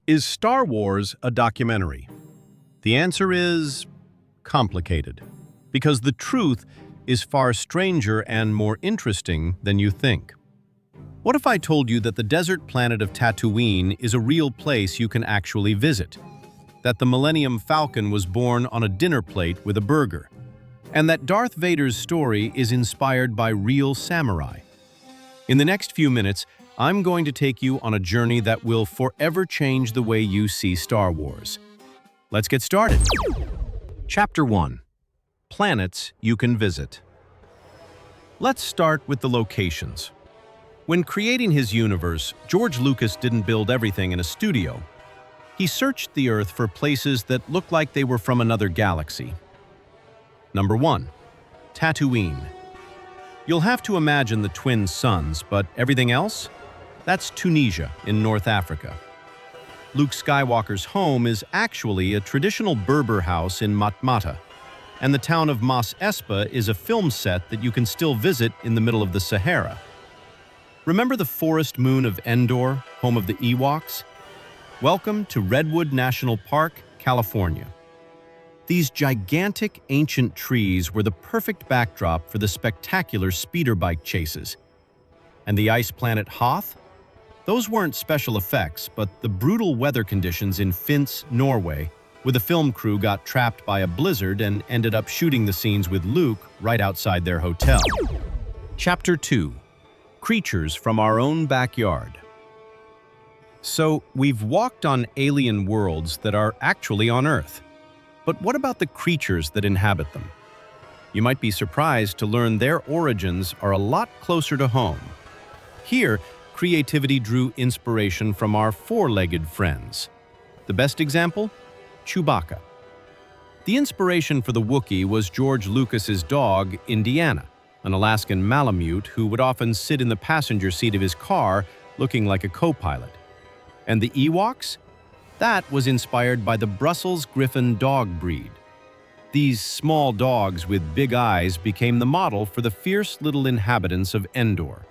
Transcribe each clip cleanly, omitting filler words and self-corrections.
Is Star Wars a documentary? The answer is complicated, because the truth is far stranger and more interesting than you think. What if I told you that the desert planet of Tatooine is a real place you can actually visit? That the Millennium Falcon was born on a dinner plate with a burger? And that Darth Vader's story is inspired by real samurai? In the next few minutes, I'm going to take you on a journey that will forever change the way you see Star Wars. Let's get started. Chapter 1. Planets you can visit. Let's start with the locations. When creating his universe, George Lucas didn't build everything in a studio. He searched the Earth for places that looked like they were from another galaxy. Number 1. Tatooine. You'll have to imagine the twin suns, but everything else? That's Tunisia in North Africa. Luke Skywalker's home is actually a traditional Berber house in Matmata, and the town of Mos Espa is a film set that you can still visit in the middle of the Sahara. Remember the forest moon of Endor, home of the Ewoks? Welcome to Redwood National Park, California. These gigantic ancient trees were the perfect backdrop for the spectacular speeder bike chases. And the ice planet Hoth? Those weren't special effects, but the brutal weather conditions in Finse, Norway, where the film crew got trapped by a blizzard and ended up shooting the scenes with Luke right outside their hotel. Chapter 2. Creatures from our own backyard. So, we've walked on alien worlds that are actually on Earth. But what about the creatures that inhabit them? You might be surprised to learn their origins are a lot closer to home. Here, creativity drew inspiration from our four-legged friends. The best example? Chewbacca. The inspiration for the Wookiee was George Lucas's dog, Indiana, an Alaskan Malamute who would often sit in the passenger seat of his car looking like a co-pilot. And the Ewoks? That was inspired by the Brussels Griffon dog breed. These small dogs with big eyes became the model for the fierce little inhabitants of Endor.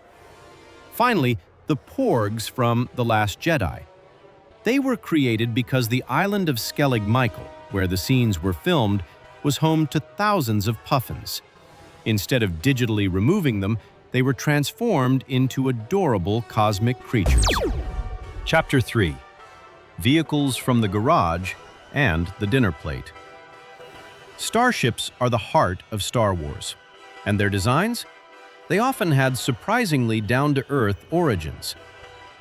Finally, the Porgs from The Last Jedi. They were created because the island of Skellig Michael, where the scenes were filmed, was home to thousands of puffins. Instead of digitally removing them, they were transformed into adorable cosmic creatures. Chapter 3. Vehicles from the garage and the dinner plate. Starships are the heart of Star Wars, and their designs? They often had surprisingly down-to-earth origins.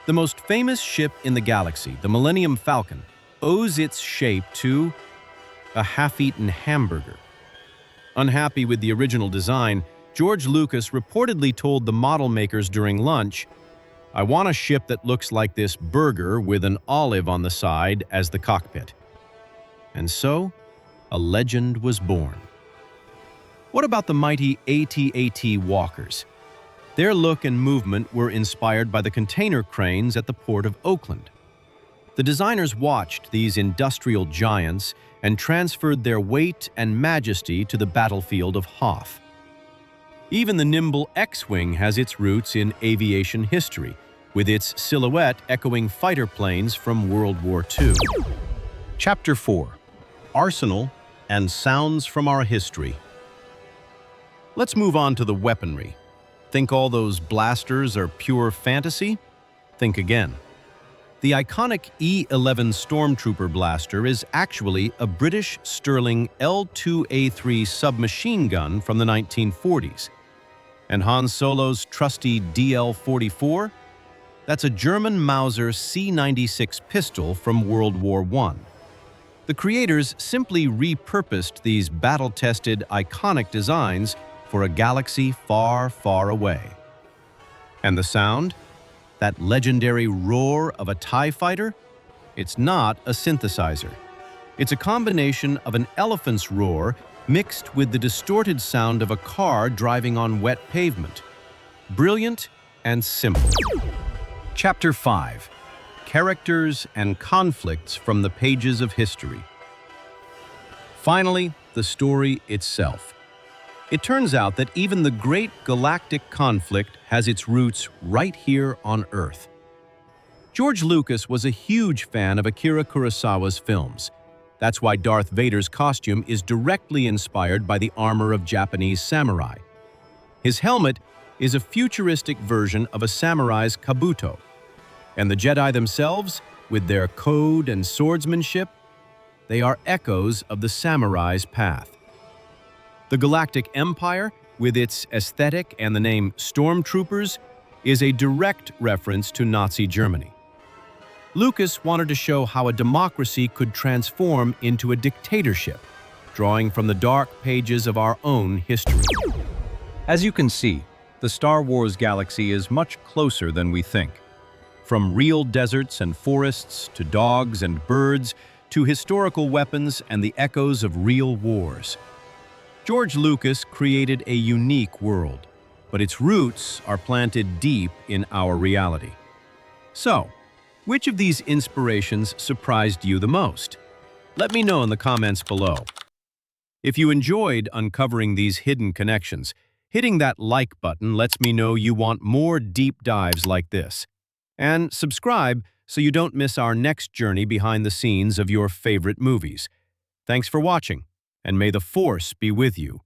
The most famous ship in the galaxy, the Millennium Falcon, owes its shape to a half-eaten hamburger. Unhappy with the original design, George Lucas reportedly told the model makers during lunch, "I want a ship that looks like this burger with an olive on the side as the cockpit." And so, a legend was born. What about the mighty AT-AT Walkers? Their look and movement were inspired by the container cranes at the port of Oakland. The designers watched these industrial giants and transferred their weight and majesty to the battlefield of Hoth. Even the nimble X-Wing has its roots in aviation history, with its silhouette echoing fighter planes from World War II. Chapter 4. Arsenal and Sounds from Our History. Let's move on to the weaponry. Think all those blasters are pure fantasy? Think again. The iconic E-11 Stormtrooper blaster is actually a British Sterling L2A3 submachine gun from the 1940s. And Han Solo's trusty DL-44? That's a German Mauser C96 pistol from World War I. The creators simply repurposed these battle-tested, iconic designs for a galaxy far, far away. And the sound? That legendary roar of a TIE fighter? It's not a synthesizer. It's a combination of an elephant's roar mixed with the distorted sound of a car driving on wet pavement. Brilliant and simple. Chapter 5. Characters and conflicts from the pages of history. Finally, the story itself. It turns out that even the great galactic conflict has its roots right here on Earth. George Lucas was a huge fan of Akira Kurosawa's films. That's why Darth Vader's costume is directly inspired by the armor of Japanese samurai. His helmet is a futuristic version of a samurai's kabuto. And the Jedi themselves, with their code and swordsmanship, they are echoes of the samurai's path. The Galactic Empire, with its aesthetic and the name Stormtroopers, is a direct reference to Nazi Germany. Lucas wanted to show how a democracy could transform into a dictatorship, drawing from the dark pages of our own history. As you can see, the Star Wars galaxy is much closer than we think. From real deserts and forests to dogs and birds to historical weapons and the echoes of real wars. George Lucas created a unique world, but its roots are planted deep in our reality. So, which of these inspirations surprised you the most? Let me know in the comments below. If you enjoyed uncovering these hidden connections, hitting that like button lets me know you want more deep dives like this. And subscribe so you don't miss our next journey behind the scenes of your favorite movies. Thanks for watching, and may the Force be with you.